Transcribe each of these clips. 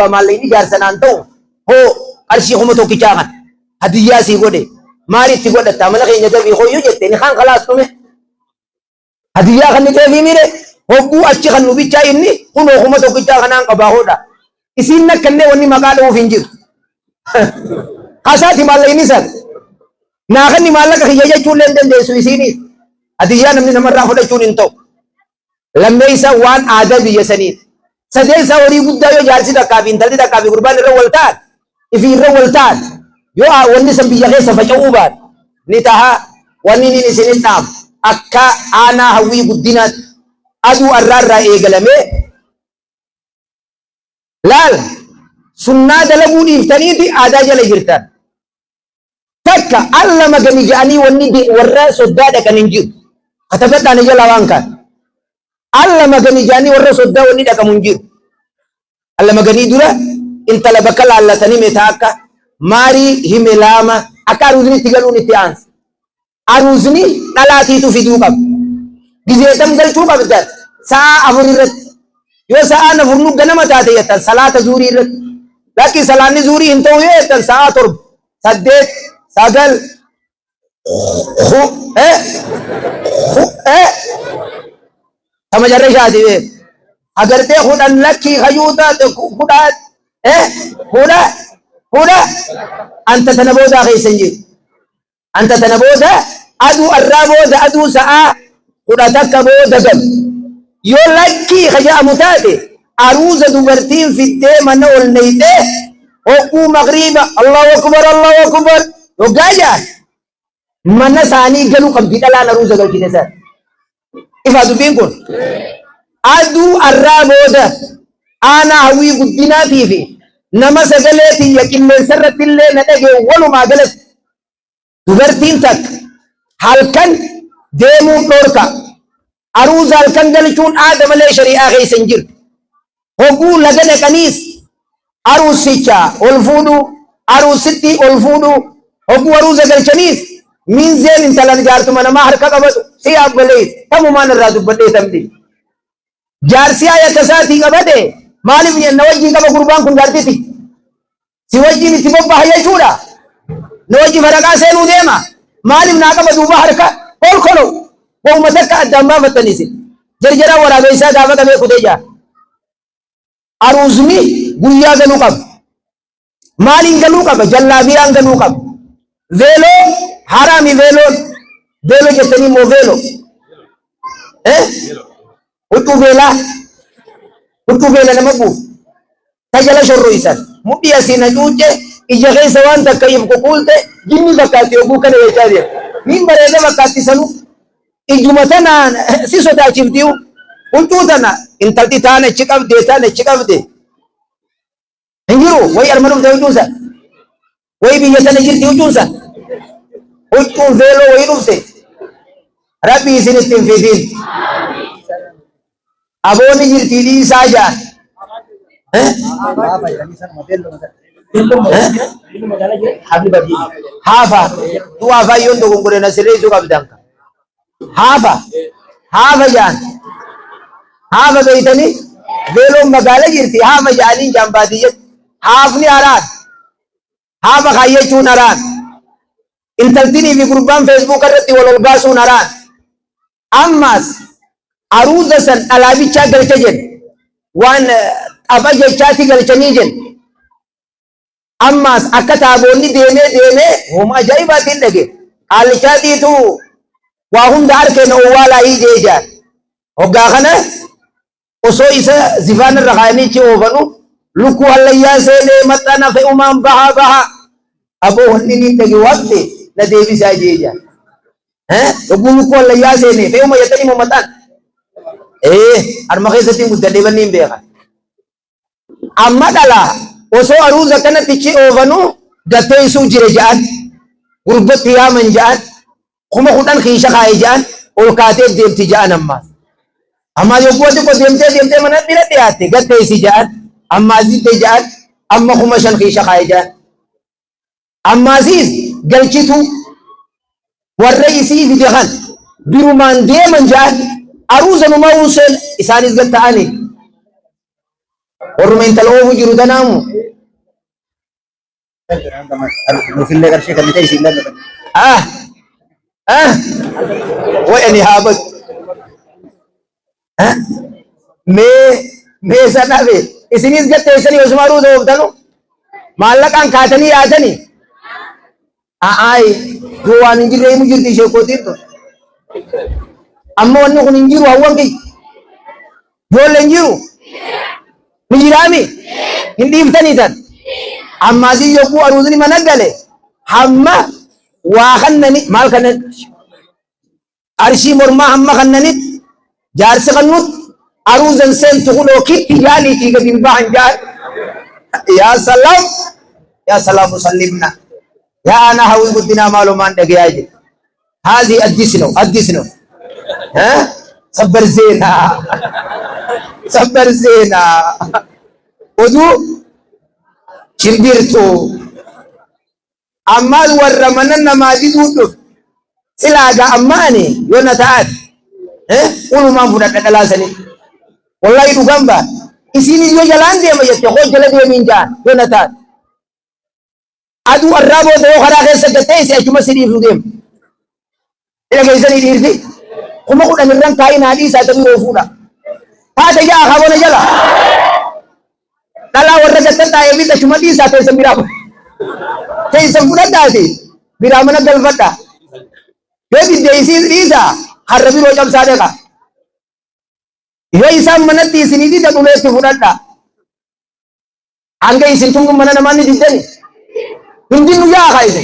qaba maallee jaarsanaan ta'u hoo arshii kuma tokkichaa kan hadiyyaa sii godhe maali itti godhatta amala keenya dabii hoyyuu jette ni kan khalaas tume hadiyyaa kan ni teefii mire hogguu achi kan nu bichaa inni kunoo kuma tokkichaa kanaan qabaa hoodha isiin nakkannee wanni maqaa dha'uuf hin jiru qasaati maallee inni san naa kan ni maallaqa kiyya jechuullee hin dandeessu isiiniif hadiyyaa namni namarraa fudhachuun hin ta'u lammeessa waan aadaa biyya saniif sadeessa horii guddaa yoo jaarsi takkaa fi intalli takkaa fi gurbaan irra wal ta'an ifi irra wal ta'an yoo wanni san biyya keessa faca'uu baate ni taha wanni inni isinin dhaabu akka aanaa hawwii guddinaatti aduu arraarraa eegalamee laal sunnaa dalaguu dhiiftaniiti aadaa jala jirtan takka alla magani ja'anii wanni warra soddaa dhaqan hin jiru katabadhaan jala waan kaan alla magani ja'anii warra soddaa wanni dhaqamu hin jiru alla maganii dura intala bakka laallatanii meetaa akka maarii hime laama akka aruuzni itti galuun itti aansa aruuzni dhalaatiitu fiduu qaba gizeetam galchuu qabdan sa'a afur irratti yoo sa'aan afur nu ganama taate jettan salaata zuurii irratti lakki salaanni zuurii hin ta'u yoo jettan sa'a torba saddeet sagal kama jarra shaati agartee kudhan lakki hayyuuta kudhaan huda anta tana booda keessa jiru anta tana booda aduu arraa booda aduu sa'a kudha takka booda gab yoo lakki haja'amu taate aruuza dubartiin fiddee mana ol neyxee hogguu magriiba allahu akbar yoggaa jaan mana isaanii galuu qabdi dhalaan aruuza galchite san ifa dubbiin kun aduu arraa booda aanaa hawwii guddinaatii fi nama sagaleetii qilleensarratti illee na dhagee walumaa galatti dubartiin takka halkan deemuun dhorka aruuza halkan galchuun aada malee shari'aa keessa hin jirtu hogguu laga dhaqaniis aruusicha ol fuudhu aruusitti ol fuudhu hogguu aruuza galchaniis miinzeen intalan jaartuma namaa harka qabatu si yaabbalee tamumaan irraa dubbadhee tamdi jaarsi ayata isaatii qabate maaliif na wajjin qaba gurbaan kun jaartiti si wajjin itti bobbaha jechuudha na wajji faraqaa seenuu deema maaliif naa qaba duuba harka kolkolo wauma takka addaan baafattaniisi jarjara waraabeysaa gaafa qabee kutee jaa aruuzni guyyaa galuu qaba maaliin galuu qaba jallaabiyaan galuu qaba veeloo haraami veeloo jettanii immoo veeloo huccuu beela nama buuf tajala shorroysan mudhii asiin hacuucce ija keessa waan takka if kukuulte jinni fakkaatti yogguu kana jechaa deema niin bareeda fakkaatti sanu ijuma tanaan si sodaachiftiyu huccuu tana intalti taan achi qabde hin jiru way arma dhufte huccuusan way biyya sana jirti huccuusan huccuun veeloo way dhufte rabbi isin ittiin fidin aboonni jirtii dhiisaa jaan haafa tu afayyoon dogongore na sirreessuu qabdan haafa jaan haafa beeytanii veeloon magaala jirti haafa jaaniin jaan baadiyyatti haafni haraan haafa kaayyachuun haraan intaltinii fi gurbaan feesbuuk irratti wal baasuun haraan ammaas aruuza san alaabichaa galcha jedhe waan tapha jechaati galchanii jedhe ammaas akka taaboonni deemee hooma ajaa'ibaatiin dhage qaalichaatiitu waa hunda harkeen owwaalaa hiijee jaan hoggaa kana osoo isa zifaan irra kaayanichi oofanu lukkuu hallayyaa seenee maxxana fe'umaan baha aboo wanni niin dhage waqte na deebisaa jee jaan yogguu lukkuu hallayyaa seenee fe'uma jettanii moo maxxana arma keessatti guddadhee banni hin beekan amma dhalaa osoo aruuza kanatti chi oofanu gatteessuu jire ja'an gurbatti yaaman ja'an kuma kudhan kiisha kaaye ja'an ol kaatee deemti ja'an amma yogguu xiqqoo deemtee mana bira dhiyaatte gatteessi ja'an ammaa zitte ja'an amma kuma shan kiisha kaaye ja'an ammaasiis galchitu warra isii fide kan birumaan deeman ja'an aruuza numa uuseen isaanis gatta'ani ورمين تلوه جرو تنامو في اللي قرشي كان تيجي لا اه اه وين هابط ها مي سنابي اسنيس جت اسني اسمارو دوبتنو مالك ان كاتني ياتني اي جوان انجيري مجرتي شوكوتي تو اما ونو كن انجيرو هوان كي بول انجيرو مجرامي هندي فتني تن اما دي يوكو اروزني منغله حما واخنني مال كن ارشي مرما حما خنني جارس خنوت اروزن سن تقولو كيت يالي تي قديم باهن جار يا سلام مسلمنا يا انا هوي بدنا معلومات دغياجي هذه ادسنو ها صبر زينا صبر زينا ودو شمبيرتو اما ورمنا ما ديدو سلاغا اماني يونا تاات قولوا ما فدت دلاسني والله يدو غامبا isini yo jalande ma yette ko jalade min jaan يونا تاات adu arrabo do khara khessa gatay se chuma sidi fudem ila gaisani dirti kuma ku dan ran kai na hadisa ta biro fuda ta da ya ha wona jala dala warra gatta ta yebi ta chuma disa ta samira tay sam fuda dati bira mana dal fata yebi deisi disa harbi ro jam sade ka yo isam manati sinidi da dule ti fuda da anga isin tungum mana namani didani hindi nuya khaise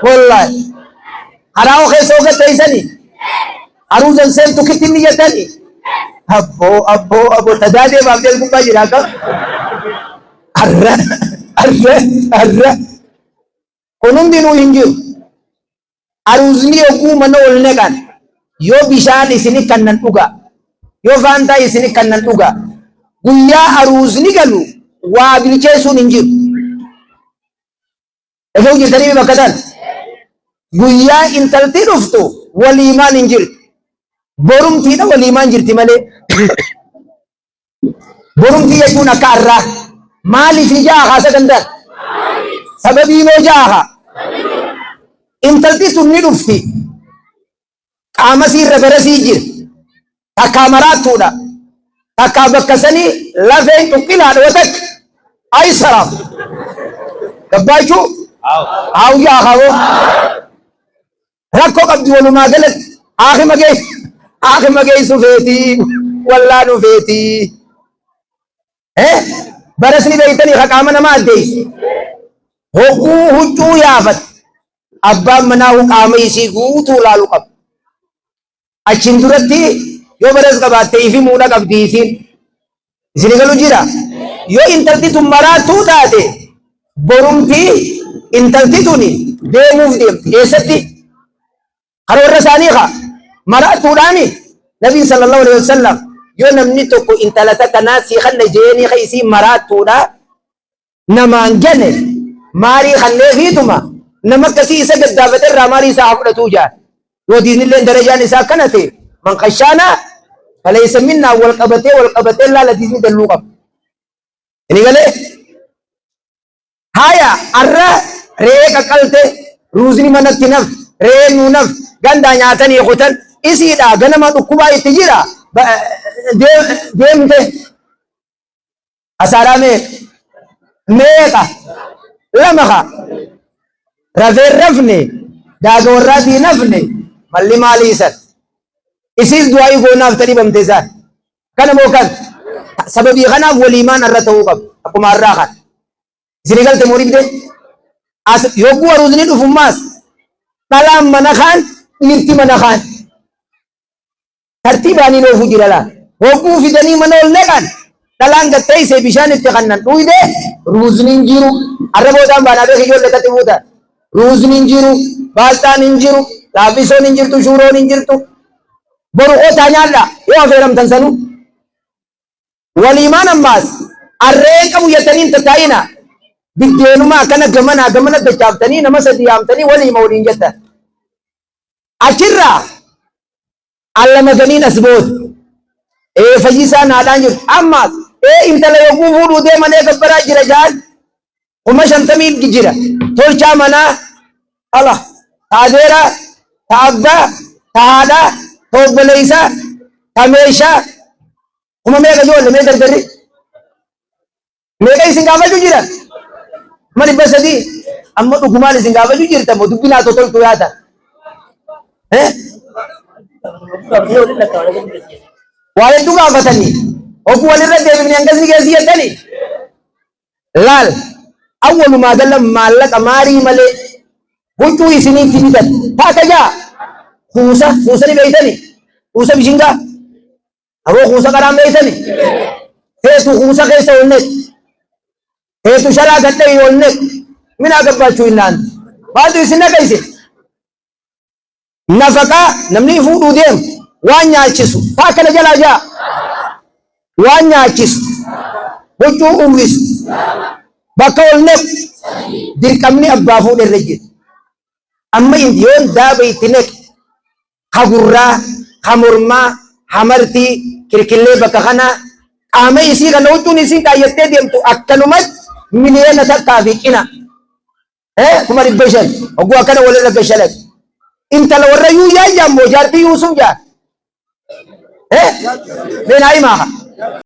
wallahi haraw khaiso ka taisani aruzan sen to kitni yatani abbo tadade babdel ku bajira ka arra konum dinu hinju aruzni oku mano olne kan yo bishan isini kannan duga yo fanta isini kannan duga guyya aruzni galu wa bilchesun hinju Ego jirtani bakatan guyya intalti duftu waliman injir borum tida waliman jirti male borum tiya tuna karra mali fi jaha sakandar sababi no jaha intalti tunni dufti qamasi referasi jir takamaratuda takabakasani lafe tukila watak ay salam gabachu आओ क्या खाओ रखो कब जो लुमा गलत आँख मगे सुफेती वल्ला नुफेती है बरसनी बे इतनी हकाम नमाज दे होकू हुचू याफत अब्बा मना हुकाम इसी गूतू लालू कब अच्छिंदुरती यो बरस का बात तेईफी मूना कब दीसी इसलिए गलू जीरा यो इंतरती तुम्हारा तू ताते बोरुमती intalti tuni deemuuf deemti eessatti kan warra isaanii kaa mara'atuudhaani nabiin sallallahu alaihi wasallam yoo namni tokko intala takka naasii kanna jeenii ka isii mara'atuudha namaan gane maarii kanneefiituma nama akkasii isa gaddaafatee irraa maarii isaa haa fudhatuu jaan yoo diinillee darajaan isaa akkana ta'e man qashaana falaysa minnaa wal qabatee laala diinii dalluu qaba inni galee haya arra ree qaqalte ruuzni manatti naf ree nu naf ganda nyaatanii kutan isiidha ganama dhukkubaa itti jira deemte asaaraa meeqa lama ka rafeen rafne daaga warraatii nafne malli maalii isan isiis du'aayii goonaaf ta dhibamte isaan kana moo kan sababii kanaaf waliimaan irra ta'uu qabu akkuma har'aa kan isin galte moo dhibde yogguu aruuzni dhufummaas dhalaan mana kaan dhiirti mana kaan tartiibaanii loofuu jira laa hogguu fidanii mana ol naqan dhalaan gattayse bishaan itti kannan dhuyde ruuzniin jiru arraboodhaan baanaa beek ijoollee tatti buutan ruuzniin jiru baastaan hin jiru laaffisoon hin jirtu shuuroon hin jirtu boru qotaa nyaadha yoo affeeramtan sanu waliimaan ammaas arree qabu jettaniin tattaa'ina biddeenuma akkana gamana dachaaftanii nama sadii yaamtanii waliima waliin jettan achirraa allama ganiin as booda fayyisaa naadhaan jirtu ammaas intala yogguu fuudhuu deemanii gabbaraa jira jaan kuma 50 jira tolchaa manaa ala taadeera taabba taada tobboleessa tameesha kuma meeqa ijoollee mee dardarri meeqa isin gaafachuu jira mali basadii amma dhugumaan isin gaafachuu jirta moo dubbinaa toltu yaata waa hedduu gaafatanii ogu walirra deebifni hangasni keessi jettanii laal awwalumaa gala maallaqa maarii malee huccuu isiniitti bitan taata jaa kuusa ni beeytanii kuusa bishingaa aboo kuusa qaraan beeytanii feetu kuusa keessa olneet feetu sharaa gadhee olneet minaa gabbachuu innaan maaltu isin dhagayse nafaqaa namni fuudhuu deemu waan nyaachisu taa kana jalaa jaa waan nyaachisu huccuu uwwisu bakka olneef dirqamni abbaa fuudherra jiru amma yoon daaba itti neq hagurraa hamormaa hamartii kirkillee bakka kana qaama isii kana huccuun isiin kaayyattee deemtu akkanumatti miliyoona takkaa fi cina kuma 500 ogguu akkana walirra gashalag intala warra yuu yaa jaammoo jaartii yuusuf jaar beenaa himaa